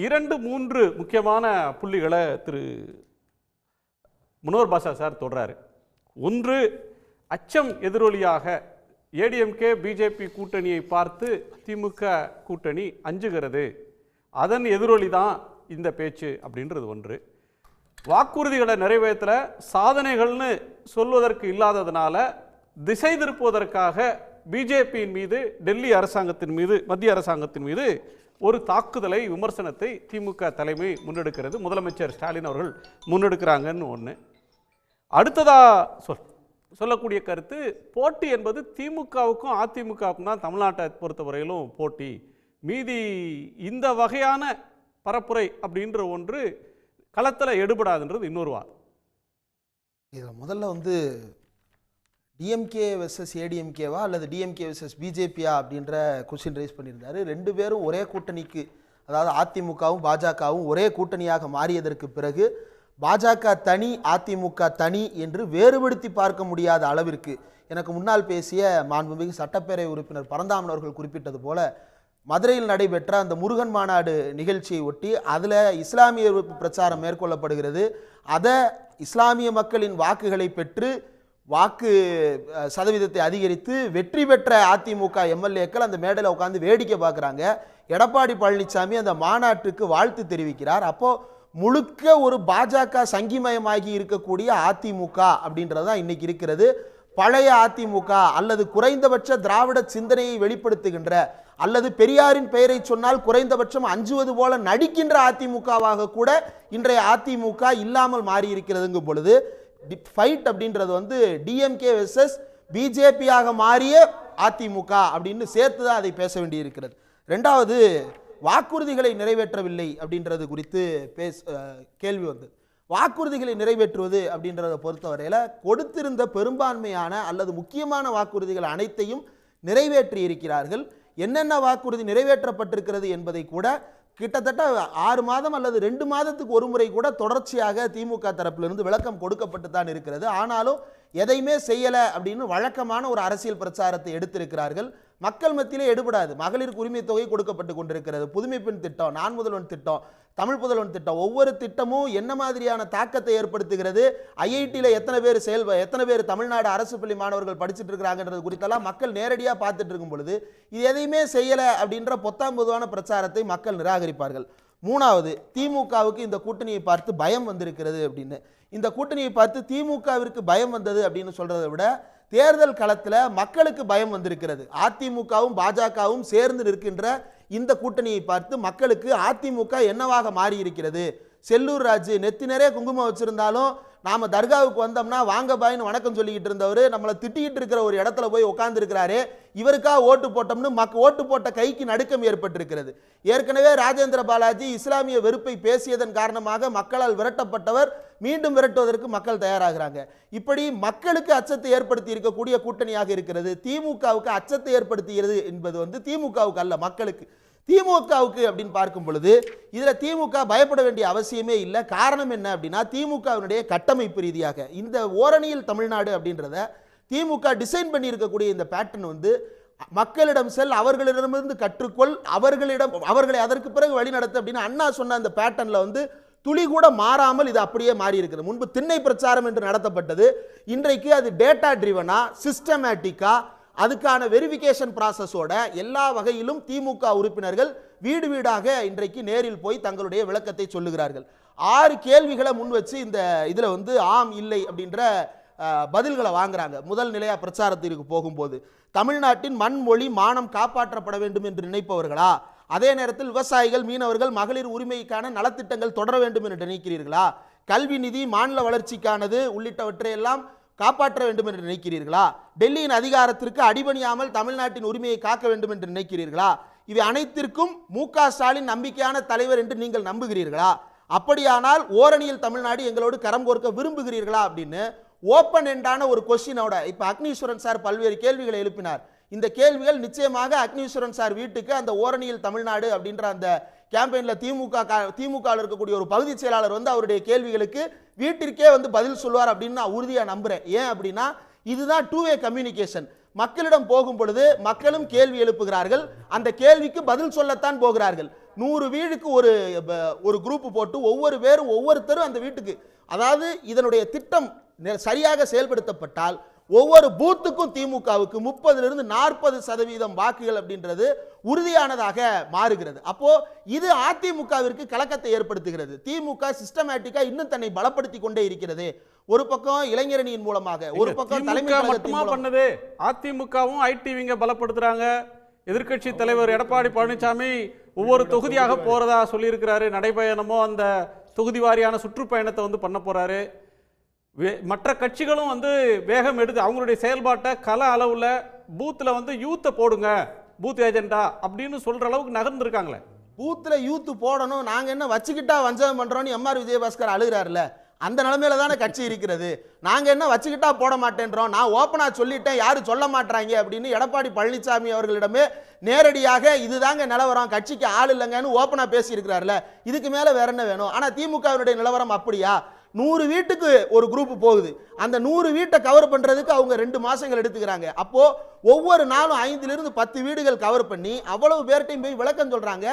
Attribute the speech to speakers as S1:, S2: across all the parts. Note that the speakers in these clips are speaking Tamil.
S1: 2-3 முக்கியமான புள்ளிகளை திரு மனோகர் பாஷா சார் தொடராரு. ஒன்று, அச்சம் எதிரொலியாக ஏடிஎம்கே பிஜேபி கூட்டணியை பார்த்து திமுக கூட்டணி அஞ்சுகிறது, அதன் எதிரொலி தான் இந்த பேச்சு அப்படின்றது ஒன்று. வாக்குறுதிகளை நிறைவேற்ற சாதனைகள்னு சொல்வதற்கு இல்லாததுனால திசை திருப்புவதற்காக பிஜேபியின் மீது, டெல்லி அரசாங்கத்தின் மீது, மத்திய அரசாங்கத்தின் மீது ஒரு தாக்குதலை, விமர்சனத்தை திமுக தலைமை முன்னெடுக்கிறது, முதலமைச்சர் ஸ்டாலின் அவர்கள் முன்னெடுக்கிறாங்கன்னு ஒன்று. அடுத்ததா சொல்லக்கூடிய கருத்து, போட்டி என்பது திமுகவுக்கும் அதிமுகவுக்கும் தான் தமிழ்நாட்டை பொறுத்தவரையிலும் போட்டி, மீதி இந்த வகையான பரப்புரை அப்படின்ற ஒன்று களத்தில் எடுபடாதுன்றது இன்னொரு வாதம்.
S2: இதில் முதல்ல டிஎம்கே வெர்சஸ் ஏடிஎம்கேவா அல்லது டிஎம்கே வெர்சஸ் பிஜேபியா அப்படின்ற கொஸ்டின் ரைஸ் பண்ணியிருந்தாரு. ரெண்டு பேரும் ஒரே கூட்டணிக்கு, அதாவது அதிமுகவும் பாஜகவும் ஒரே கூட்டணியாக மாறியதற்கு பிறகு பாஜக தனி அதிமுக தனி என்று வேறுபடுத்தி பார்க்க முடியாத அளவிற்கு, எனக்கு முன்னால் பேசிய மாண்புமிகு சட்டப்பேரவை உறுப்பினர் பரந்தாமன் அவர்கள் குறிப்பிட்டது போல, மதுரையில் நடைபெற்ற அந்த முருகன் மாநாடு நிகழ்ச்சியை ஒட்டி அதில் இஸ்லாமிய பிரச்சாரம் மேற்கொள்ளப்படுகிறது. அதை இஸ்லாமிய மக்களின் வாக்குகளை பெற்று வாக்கு சதவீதத்தை அதிகரித்து வெற்றி பெற்ற அதிமுக எம்எல்ஏக்கள் அந்த மேடையில் உட்காந்து வேடிக்கை பார்க்குறாங்க. எடப்பாடி பழனிசாமி அந்த மாநாட்டுக்கு வாழ்த்து தெரிவிக்கிறார். அப்போது முழுக்க ஒரு பாஜக சங்கிமயமாகி இருக்கக்கூடிய அதிமுக அப்படின்றது தான் இன்னைக்கு இருக்கிறது. பழைய அதிமுக அல்லது குறைந்தபட்ச திராவிட சிந்தனையை வெளிப்படுத்துகின்ற, அல்லது பெரியாரின் பெயரை சொன்னால் குறைந்தபட்சம் அஞ்சுவது போல நடிக்கின்ற அதிமுகவாக கூட இன்றைய அதிமுக இல்லாமல் மாறி இருக்கிறதுங்கும் பொழுது ஃபைட் அப்படின்றது டிஎம்கே வெர்சஸ் பிஜேபியாக மாறிய அதிமுக அப்படின்னு சேர்த்து தான் அதை பேச வேண்டியிருக்கிறது. ரெண்டாவது, வாக்குறுதிகளை நிறைவேற்றவில்லை அப்படின்றது குறித்து கேள்வி வந்தது. வாக்குறுதிகளை நிறைவேற்றுவது அப்படின்றத பொறுத்தவரையில் கொடுத்திருந்த பெரும்பான்மையான அல்லது முக்கியமான வாக்குறுதிகள் அனைத்தையும் நிறைவேற்றி இருக்கிறார்கள். என்னென்ன வாக்குறுதி நிறைவேற்றப்பட்டிருக்கிறது என்பதை கூட கிட்டத்தட்ட 6 மாதம் அல்லது 2 மாதத்துக்கு ஒரு முறை கூட தொடர்ச்சியாக திமுக தரப்பிலிருந்து விளக்கம் கொடுக்கப்பட்டு தான் இருக்கிறது. ஆனாலும் எதையுமே செய்யலை அப்படின்னு வழக்கமான ஒரு அரசியல் பிரச்சாரத்தை எடுத்திருக்கிறார்கள். மக்கள் மத்தியிலே எடுபடாது. மகளிருக்கு உரிமை தொகை கொடுக்கப்பட்டு கொண்டிருக்கிறது, புதுமை பெண் திட்டம், நான் முதல்வன் திட்டம், தமிழ் புதல்வன் திட்டம், ஒவ்வொரு திட்டமும் என்ன மாதிரியான தாக்கத்தை ஏற்படுத்துகிறது, ஐஐடியில் எத்தனை பேர் தமிழ்நாடு அரசு பள்ளி மாணவர்கள் படிச்சுட்டு இருக்கிறாங்கன்றது குறித்தெல்லாம் மக்கள் நேரடியாக பார்த்துட்டு இருக்கும் பொழுது இது எதையுமே செய்யலை அப்படின்ற பொத்தாம் பொதுவான பிரச்சாரத்தை மக்கள் நிராகரிப்பார்கள். மூணாவது, திமுகவுக்கு இந்த கூட்டணியை பார்த்து பயம் வந்திருக்கிறது அப்படின்னு. இந்த கூட்டணியை பார்த்து திமுகவிற்கு பயம் வந்தது அப்படின்னு சொல்றதை விட தேர்தல் களத்தில் மக்களுக்கு பயம் வந்திருக்கிறது. அதிமுகவும் பாஜகவும் சேர்ந்து நிற்கின்ற இந்த கூட்டணியை பார்த்து மக்களுக்கு அதிமுக என்னவாக மாறி இருக்கிறது. செல்லூர் ராஜு நெத்தி நிறைய குங்குமம் வச்சிருந்தாலும் நாம தர்காவுக்கு வந்தோம்னா வாங்க பாயின்னு வணக்கம் சொல்லிக்கிட்டு இருந்தவர் நம்மளை திட்டிக்கிட்டு இருக்கிற ஒரு இடத்துல போய் உட்கார்ந்து இருக்கிறாரு. இவருக்காக ஓட்டு போட்டோம்னு ஓட்டு போட்ட கைக்கு நடுக்கம் ஏற்பட்டிருக்கிறது. ஏற்கனவே ராஜேந்திர பாலாஜி இஸ்லாமிய வெறுப்பை பேசியதன் காரணமாக மக்களால் விரட்டப்பட்டவர், மீண்டும் விரட்டுவதற்கு மக்கள் தயாராகிறாங்க. இப்படி மக்களுக்கு அச்சத்தை ஏற்படுத்தி இருக்கக்கூடிய கூட்டணியாக இருக்கிறது. திமுகவுக்கு அச்சத்தை ஏற்படுத்துகிறது என்பது திமுகவுக்கு அல்ல, மக்களுக்கு. திமுகவுக்கு அப்படின்னு பார்க்கும் பொழுது இதுல திமுக பயப்பட வேண்டிய அவசியமே இல்லை. காரணம் என்ன அப்படின்னா, திமுகவினுடைய கட்டமைப்பு ரீதியாக இந்த ஓரணியில் தமிழ்நாடு அப்படின்றத திமுக டிசைன் பண்ணி இருக்கக்கூடிய இந்த பேட்டர்ன் மக்களிடம் செல், அவர்களிடமிருந்து கற்றுக்கொள், அவர்களை அதற்கு பிறகு வழிநடத்து அப்படின்னு அண்ணா சொன்ன அந்த பேட்டர்ன்ல துளி கூட மாறாமல் இது அப்படியே மாறி இருக்கிறது. முன்பு திண்ணை பிரச்சாரம் என்று நடத்தப்பட்டது, இன்றைக்கு அது டேட்டா ட்ரிவனா, சிஸ்டமேட்டிக்கா, அதுக்கான வெரிஃபிகேஷன் ப்ராசஸோட எல்லா வகையிலும் திமுக உறுப்பினர்கள் வீடு வீடாக இன்றைக்கு நேரில் போய் தங்களுடைய விளக்கத்தை சொல்லுகிறார்கள். 6 கேள்விகளை முன் வச்சு இந்த இதுல ஆம் இல்லை அப்படின்ற பதில்களை வாங்குறாங்க. முதல் நிலையா பிரச்சாரத்திற்கு போகும்போது தமிழ்நாட்டின் மண் மொழி மானம் காப்பாற்றப்பட வேண்டும் என்று நினைப்பவர்களா, அதே நேரத்தில் விவசாயிகள், மீனவர்கள், மகளிர் உரிமைக்கான நலத்திட்டங்கள் தொடர வேண்டும் என்று நினைக்கிறீர்களா, கல்வி நிதி மாநில வளர்ச்சிக்கானது உள்ளிட்டவற்றையெல்லாம் காப்பாற்ற வேண்டும் என்று நினைக்கிறீர்களா, டெல்லியின் அதிகாரத்திற்கு அடிபணியாமல் தமிழ்நாட்டின் உரிமையை காக்க வேண்டும் என்று நினைக்கிறீர்களா, இவை அனைத்திற்கும் மு.க. ஸ்டாலின் நம்பிக்கையான தலைவர் என்று நீங்கள் நம்புகிறீர்களா, அப்படியானால் ஓரணியில் தமிழ்நாடு எங்களோடு கரம் கோர்க்க விரும்புகிறீர்களா அப்படின்னு ஓப்பன் எண்டான ஒரு கொஸ்டினோட இப்ப அக்னீஸ்வரன் சார் பல்வேறு கேள்விகளை எழுப்பினார். இந்த கேள்விகள் நிச்சயமாக அக்னீஸ்வரன் சார் வீட்டுக்கு அந்த ஓரணியில் தமிழ்நாடு அப்படின்ற அந்த கேம்பெயின்ல திமுக இருக்கக்கூடிய ஒரு பகுதி செயலாளர் அவருடைய கேள்விகளுக்கு வீட்டிற்கே பதில் சொல்வார் அப்படின்னு நான் உறுதியா நம்புறேன். ஏன் அப்படின்னா இதுதான் 2-வே கம்யூனிகேஷன். மக்களிடம் போகும் பொழுது மக்களும் கேள்வி எழுப்புகிறார்கள், அந்த கேள்விக்கு பதில் சொல்லத்தான் போகிறார்கள். 100 வீடுக்கு ஒரு குரூப் போட்டு ஒவ்வொரு பேரும் ஒவ்வொருத்தரும் அந்த வீட்டுக்கு, அதாவது இதனுடைய திட்டம் சரியாக செயல்படுத்தப்பட்டால் ஒவ்வொரு பூத்துக்கும் திமுகவுக்கு 30% வாக்குகள் அப்படின்றது உறுதியானதாக மாறுகிறது. அப்போ இது அதிமுகவிற்கு கலக்கத்தை ஏற்படுத்துகிறது. திமுக சிஸ்டமேட்டிக்கா இன்னும் தன்னை பலப்படுத்தி கொண்டே இருக்கிறது. ஒரு பக்கம் இளைஞரணியின் மூலமாக, ஒரு பக்கம் தலைமை
S1: மட்டுமா பண்ணது. அதிமுகவும் ஐடிவிங்க பலப்படுத்துறாங்க. எதிர்க்கட்சி தலைவர் எடப்பாடி பழனிசாமி ஒவ்வொரு தொகுதியாக போறதா சொல்லியிருக்கிறாரு. நடைபயணமோ அந்த தொகுதி வாரியான சுற்றுப்பயணத்தை வந்து பண்ண போறாரு. மற்ற கட்சிகளும் வந்து வேகம் எடுத்து அவங்களுடைய செயல்பாட்டை கள அளவுல பூத்துல வந்து யூத்தை போடுங்க, பூத் ஏஜெண்டா அப்படின்னு சொல்ற அளவுக்கு நகர்ந்துருக்காங்களே.
S2: பூத்துல யூத் போடணும், நாங்க என்ன வச்சுக்கிட்டா வஞ்சகம் பண்றோம்னு எம்ஆர் விஜயபாஸ்கர் அழுகிறாருல, அந்த நிலைமையில தானே கட்சி இருக்கிறது. நாங்க என்ன வச்சுக்கிட்டா போட மாட்டேன்றோம், நான் ஓப்பனா சொல்லிட்டேன், யாரும் சொல்ல மாட்டாங்க அப்படின்னு எடப்பாடி பழனிசாமி அவர்களிடமே நேரடியாக இதுதாங்க நிலவரம், கட்சிக்கு ஆள் இல்லைங்கன்னு ஓப்பனா பேசி இருக்கிறாருல. இதுக்கு மேல வேற என்ன வேணும்? ஆனா திமுகவினுடைய நிலவரம் அப்படியா? 100 வீட்டுக்கு ஒரு குரூப் போகுது. அந்த 100 வீட்டை கவர் பண்றதுக்கு அவங்க 2 மாசங்கள் எடுத்துக்கிறாங்க. அப்போ ஒவ்வொரு நாளும் 5 to 10 வீடுகள் கவர் பண்ணி அவ்வளவு பேர்ட்டையும் போய் விளக்கம் சொல்றாங்க,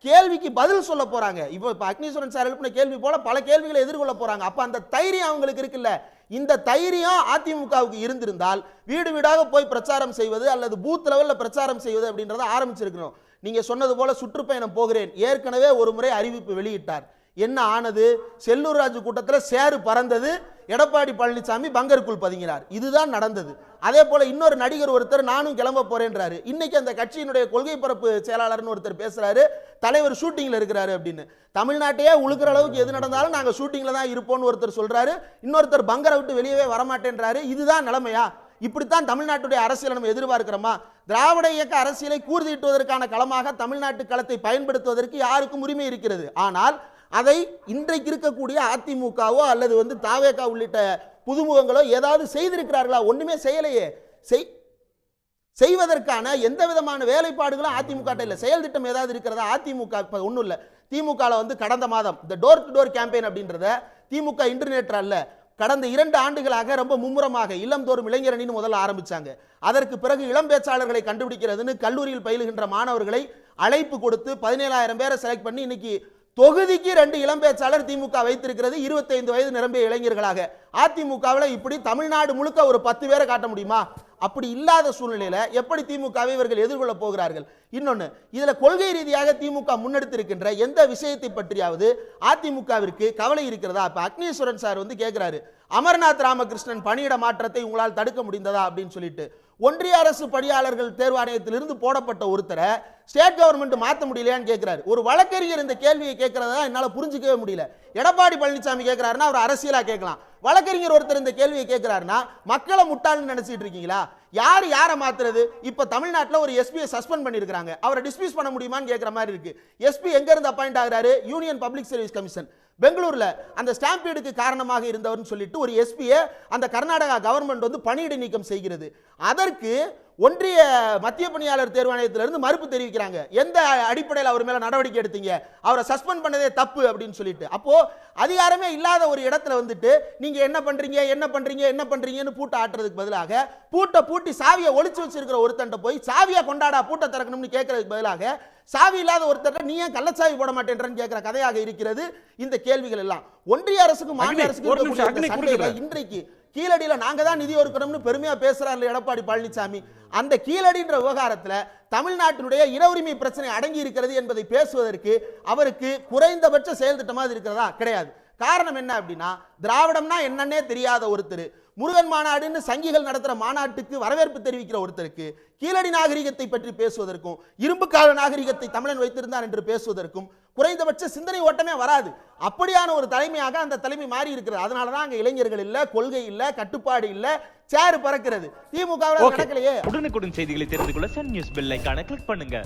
S2: கேள்விக்கு பதில் சொல்ல போறாங்க. இப்போ அக்னீஸ்வரன் சார் எழுப்பின கேள்வி போல பல கேள்விகளை எதிர்கொள்ள போறாங்க. அப்ப அந்த தைரியம் அவங்களுக்கு இருக்குல்ல. இந்த தைரியம் அதிமுகவுக்கு இருந்திருந்தால் வீடு வீடாக போய் பிரச்சாரம் செய்வது அல்லது பூத் லெவல்ல பிரச்சாரம் செய்வது அப்படின்றத ஆரம்பிச்சிருக்கணும். நீங்க சொன்னது போல சுற்றுப்பயணம் போகிறேன், ஏற்கனவே ஒரு முறை அறிவிப்பு வெளியிட்டார். என்ன ஆனது? செல்லூர் ராஜு கூட்டத்தில் சேறு பறந்தது, எடப்பாடி பழனிசாமி பங்கருக்குள் பதுங்கினார். இதுதான் நடந்தது. அதே போல இன்னொரு நடிகர் ஒருத்தர் நானும் கிளம்ப போறேன்றாரு. இன்னைக்கு அந்த கட்சியினுடைய கொள்கை பரப்பு செயலாளர்னு ஒருத்தர் பேசுறாரு, தலைவர் ஷூட்டிங்ல இருக்கிறாரு அப்படின்னு. தமிழ்நாட்டையே உழுக்கிற அளவுக்கு எது நடந்தாலும் நாங்க ஷூட்டிங்ல தான் இருப்போம்னு ஒருத்தர் சொல்றாரு, இன்னொருத்தர் பங்கரை விட்டு வெளியவே வரமாட்டேன்றாரு. இதுதான் நிலைமையா? இப்படித்தான் தமிழ்நாட்டுடைய அரசியலை நம்ம எதிர்பார்க்கிறோமா? திராவிட இயக்க அரசியலை கூர்தீட்டுவதற்கான களமாக தமிழ்நாட்டு களத்தை பயன்படுத்துவதற்கு யாருக்கும் உரிமை இருக்கிறது. ஆனால் அதை இன்றைக்கு இருக்கக்கூடிய அதிமுகவோ அல்லது வந்து தாவேகா உள்ளிட்ட புதுமுகங்களோ ஏதாவது செய்திருக்கிறார்களா? ஒண்ணுமே செய்யலையே. செய்வதற்கான எந்த விதமான வேலைப்பாடுகளும் அதிமுக இல்லை. செயல் திட்டம் ஏதாவது இருக்கிறதா? அதிமுக ஒன்றும் இல்லை. திமுக வந்து கடந்த மாதம் இந்த டோர் டு டோர் கேம்பெயின் அப்படின்றத திமுக இன்டர்நெட் அல்ல, கடந்த 2 ஆண்டுகளாக ரொம்ப மும்முரமாக இல்லம்தோறும் இளைஞரணின்னு முதல்ல ஆரம்பிச்சாங்க. அதற்கு பிறகு இளம் பேச்சாளர்களை கண்டுபிடிக்கிறதுன்னு கல்லூரியில் பயிலுகின்ற மாணவர்களை அழைப்பு கொடுத்து 17,000 பேரை செலக்ட் பண்ணி இன்னைக்கு தொகுதிக்கு 2 இளம் பேச்சாளர் திமுக வைத்திருக்கிறது, 25 வயது நிரம்பிய இளைஞர்களாக. அதிமுகவில் இப்படி தமிழ்நாடு முழுக்க ஒரு 10 பேரை காட்ட முடியுமா? அப்படி இல்லாத சூழ்நிலையில எப்படி திமுகவை இவர்கள் எதிர்கொள்ள போகிறார்கள்? இன்னொன்னு, இதுல கொள்கை ரீதியாக திமுக முன்னெடுத்திருக்கின்ற எந்த விஷயத்தை பற்றியாவது அதிமுகவிற்கு கவலை இருக்கிறதா? இப்ப அக்னீஸ்வரன் சார் வந்து கேட்கிறாரு, அமர்நாத் ராமகிருஷ்ணன் பணியிட மாற்றத்தை உங்களால் தடுக்க முடிந்ததா அப்படின்னு சொல்லிட்டு. ஒன்றிய அரசு பணியாளர்கள் தேர்வாணையத்திலிருந்து போடப்பட்ட ஒருத்தரை ஸ்டேட் கவர்மெண்ட் மாற்ற முடியலையான்னு கேட்கிறாரு. ஒரு வழக்கறிஞர் இந்த கேள்வியை கேட்கறதா என்னால புரிஞ்சுக்கவே முடியல. எடப்பாடி பழனிசாமி கேட்கிறாருன்னா அவர் அரசியலா கேட்கலாம். வழக்கறிஞர் ஒருத்தர் இந்த கேள்வியை கேட்கிறாருன்னா மக்களை முட்டாள்னு நினைச்சிட்டு இருக்கீங்களா? யாரை மாத்துறது? இப்ப தமிழ்நாட்டில் ஒரு எஸ்பியை சஸ்பெண்ட் பண்ணிருக்காங்க, அவரை டிஸ்மிஸ் பண்ண முடியுமான்னு கேட்கிற மாதிரி இருக்கு. எஸ்பி எங்க இருந்து அப்பாயிண்ட் ஆகிறாரு? யூனியன் பப்ளிக் சர்வீஸ் கமிஷன் பெங்களூர்ல அந்த ஸ்டாம்பீடுக்கு காரணமாக இருந்தவர்னு சொல்லிட்டு ஒரு எஸ்பியை அந்த கர்நாடகா கவர்மெண்ட் வந்து பணியிடை நீக்கம் செய்கிறது. அதற்கு ஒன்றிய மத்திய பணியாளர் தேர்வாணையத்திலிருந்து மறுப்பு தெரிவிக்கிறாங்க. எந்த அடிப்படையில் அவர் மேல நடவடிக்கை எடுத்தீங்க? அவரை சஸ்பெண்ட் பண்ணதே தப்பு அப்படின்னு சொல்லிட்டு. அப்போ அதிகாரமே இல்லாத ஒரு இடத்துல வந்துட்டு நீங்க என்ன பண்றீங்கன்னு பூட்ட ஆட்டுறதுக்கு பதிலாக பூட்டி சாவியை ஒளிச்சு வச்சிருக்கிற ஒருத்தன்ட்ட போய் சாவியா கொண்டாடா பூட்ட திறக்கணும்னு கேட்கறதுக்கு பதிலாக சாவி இல்லாத ஒருத்தர் நீ ஏன் கள்ளச்சாவி போட மாட்டேன்றன்னு கேட்கிற கதையாக இருக்கிறது இந்த கேள்விகள் எல்லாம். ஒன்றிய அரசுக்கும் மாநில அரசுக்கும் இன்றைக்கு கீழடியில நாங்க தான் நிதி ஒதுக்கணும்னு பெருமையா பேசுறாரு எடப்பாடி பழனிசாமி. அந்த கீழடின்ற விவகாரத்துல தமிழ்நாட்டினுடைய இன உரிமை பிரச்சனை அடங்கி இருக்கிறது என்பதை பேசுவதற்கு அவருக்கு குறைந்தபட்ச செயல் திட்டமாக இருக்கிறதா? கிடையாது. காரணம் என்ன அப்படின்னா, திராவிடம்னா என்னன்னே தெரியாத ஒருத்தர், முருகன் மாநாடுன்னு சங்கிகள் நடத்துற மாநாட்டுக்கு வரவேற்பு தெரிவிக்கிற ஒருத்தருக்கு கீழடி நாகரிகத்தை பற்றி பேசுவதற்கும் இரும்பு கால நாகரிகத்தை தமிழன் வைத்திருந்தான் என்று பேசுவதற்கும் குறைந்தபட்ச சிந்தனை ஓட்டமே வராது. அப்படியான ஒரு தலைமையாக அந்த தலைமை மாறி இருக்கிறது. அதனாலதான் அங்க இளைஞர்கள் இல்ல, கொள்கை இல்ல, கட்டுப்பாடு இல்ல, சேறு பறக்கிறது. திமுக நடக்கலையே.
S3: உடனுக்குடன் செய்திகளை தெரிந்து கொள்ள சன் நியூஸ் பெல் ஐகானை கிளிக் பண்ணுங்க.